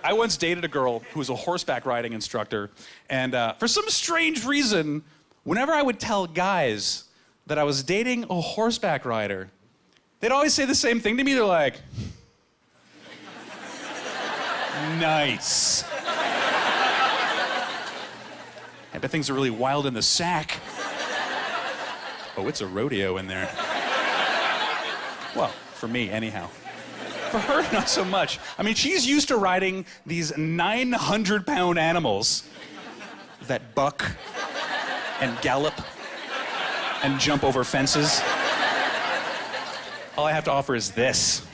I once dated a girl who was a horseback riding instructor, and for some strange reason, whenever I would tell guys that I was dating a horseback rider, they'd always say the same thing to me. They're like, nice. I bet things are really wild in the sack. Oh, it's a rodeo in there. Well, for me, anyhow. For her, not so much. I mean, she's used to riding these 900-pound animals that buck and gallop and jump over fences. All I have to offer is this.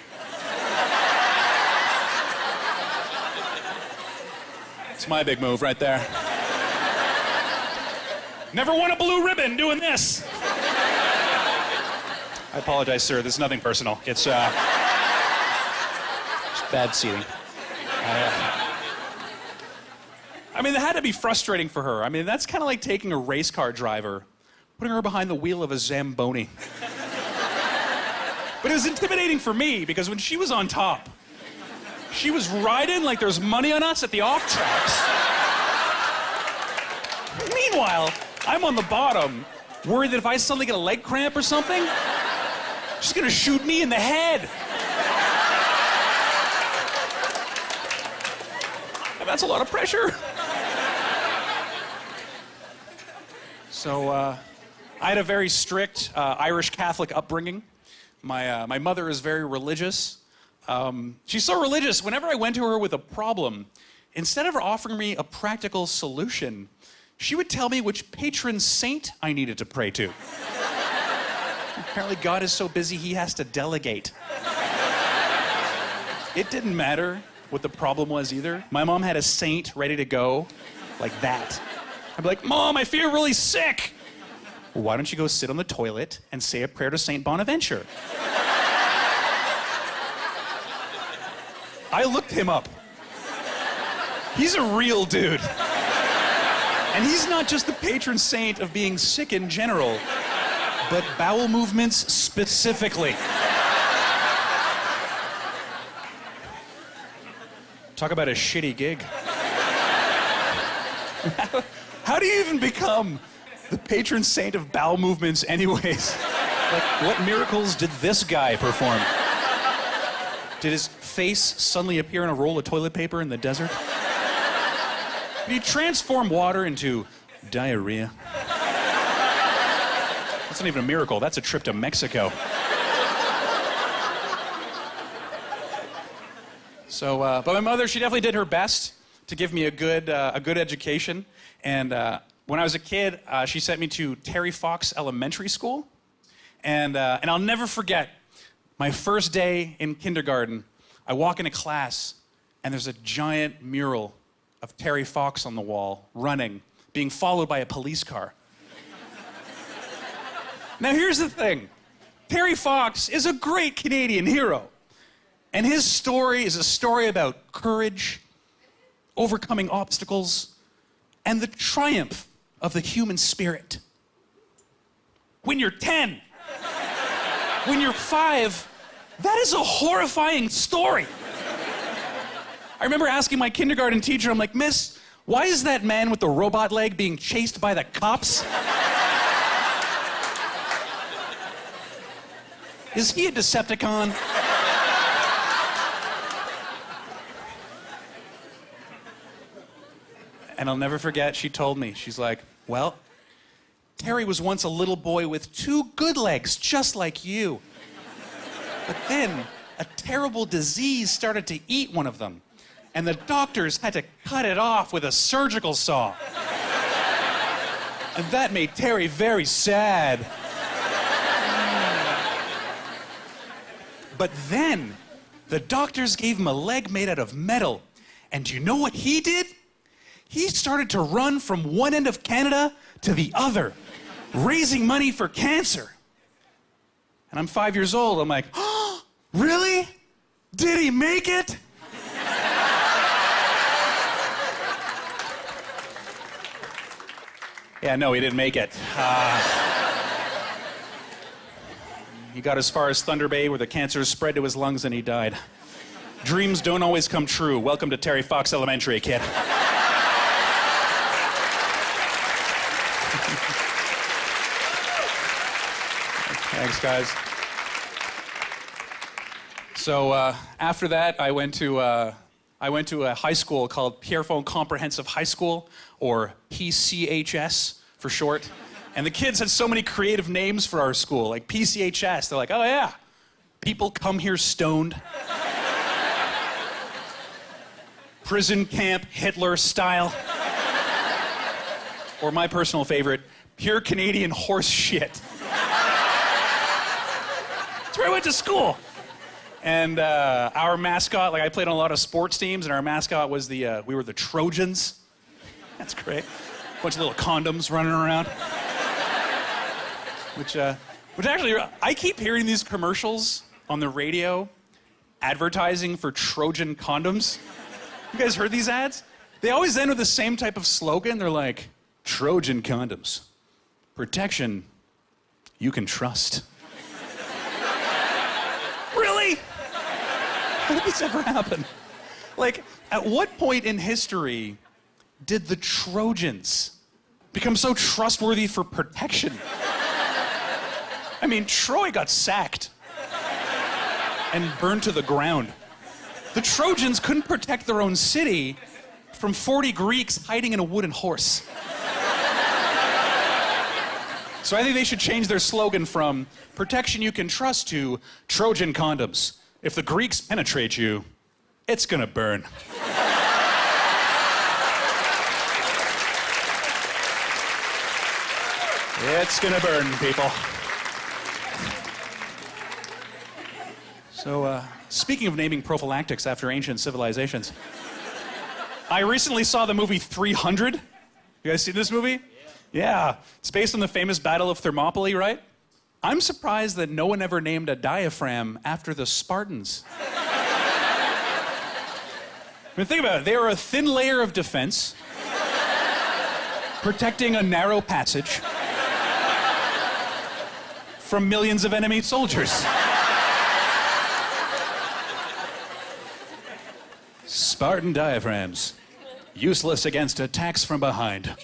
It's my big move right there. Never won a blue ribbon doing this. I apologize, sir. This is nothing personal. It's just bad seating. I mean, it had to be frustrating for her. I mean, that's kind of like taking a race car driver, putting her behind the wheel of a Zamboni. But it was intimidating for me because when she was on top, she was riding like there's money on us at the off tracks. Meanwhile, I'm on the bottom, worried that if I suddenly get a leg cramp or something, she's gonna shoot me in the head. And that's a lot of pressure. So, I had a very strict Irish Catholic upbringing. My mother is very religious. She's so religious, whenever I went to her with a problem, instead of offering me a practical solution, she would tell me which patron saint I needed to pray to. Apparently God is so busy he has to delegate. It didn't matter what the problem was either. My mom had a saint ready to go, like that. I'd be like, Mom, I feel really sick. Well, why don't you go sit on the toilet and say a prayer to Saint Bonaventure? I looked him up. He's a real dude. And he's not just the patron saint of being sick in general, but bowel movements specifically. Talk about a shitty gig. How do you even become the patron saint of bowel movements anyways? Like, what miracles did this guy perform? Did his face suddenly appear in a roll of toilet paper in the desert? Did he transform water into diarrhea? That's not even a miracle. That's a trip to Mexico. So, but my mother, she definitely did her best to give me a good education. And when I was a kid, she sent me to Terry Fox Elementary School. And I'll never forget my first day in kindergarten. I walk into class, and there's a giant mural of Terry Fox on the wall, running, being followed by a police car. Now here's the thing. Terry Fox is a great Canadian hero. And his story is a story about courage, overcoming obstacles, and the triumph of the human spirit. When you're 10, when you're 5, that is a horrifying story. I remember asking my kindergarten teacher, I'm like, Miss, why is that man with the robot leg being chased by the cops? Is he a Decepticon? And I'll never forget, she told me, she's like, well, Terry was once a little boy with 2 good legs, just like you. But then a terrible disease started to eat one of them, and the doctors had to cut it off with a surgical saw. And that made Terry very sad. But then the doctors gave him a leg made out of metal, and do you know what he did? He started to run from one end of Canada to the other, raising money for cancer. And I'm 5 years old. I'm like, oh, really? Did he make it? Yeah, no, he didn't make it. He got as far as Thunder Bay where the cancer spread to his lungs and he died. Dreams don't always come true. Welcome to Terry Fox Elementary, kid. Thanks, guys. So after that, I went to a high school called Pierrefonds Comprehensive High School, or PCHS for short. And the kids had so many creative names for our school, like PCHS. They're like, oh yeah, people come here stoned. Prison camp Hitler style. Or my personal favorite, pure Canadian horse shit. That's where I went to school. And our mascot, like I played on a lot of sports teams, and our mascot was we were the Trojans. That's great. Bunch of little condoms running around. Which actually, I keep hearing these commercials on the radio advertising for Trojan condoms. You guys heard these ads? They always end with the same type of slogan. They're like, Trojan condoms. Protection you can trust. Really? How did this ever happen? Like, at what point in history did the Trojans become so trustworthy for protection? I mean, Troy got sacked and burned to the ground. The Trojans couldn't protect their own city from 40 Greeks hiding in a wooden horse. So I think they should change their slogan from protection you can trust to Trojan condoms. If the Greeks penetrate you, it's gonna burn. It's gonna burn, people. So, speaking of naming prophylactics after ancient civilizations, I recently saw the movie 300. You guys seen this movie? Yeah. It's based on the famous Battle of Thermopylae, right? I'm surprised that no one ever named a diaphragm after the Spartans. I mean, think about it. They were a thin layer of defense, protecting a narrow passage from millions of enemy soldiers. Spartan diaphragms, useless against attacks from behind.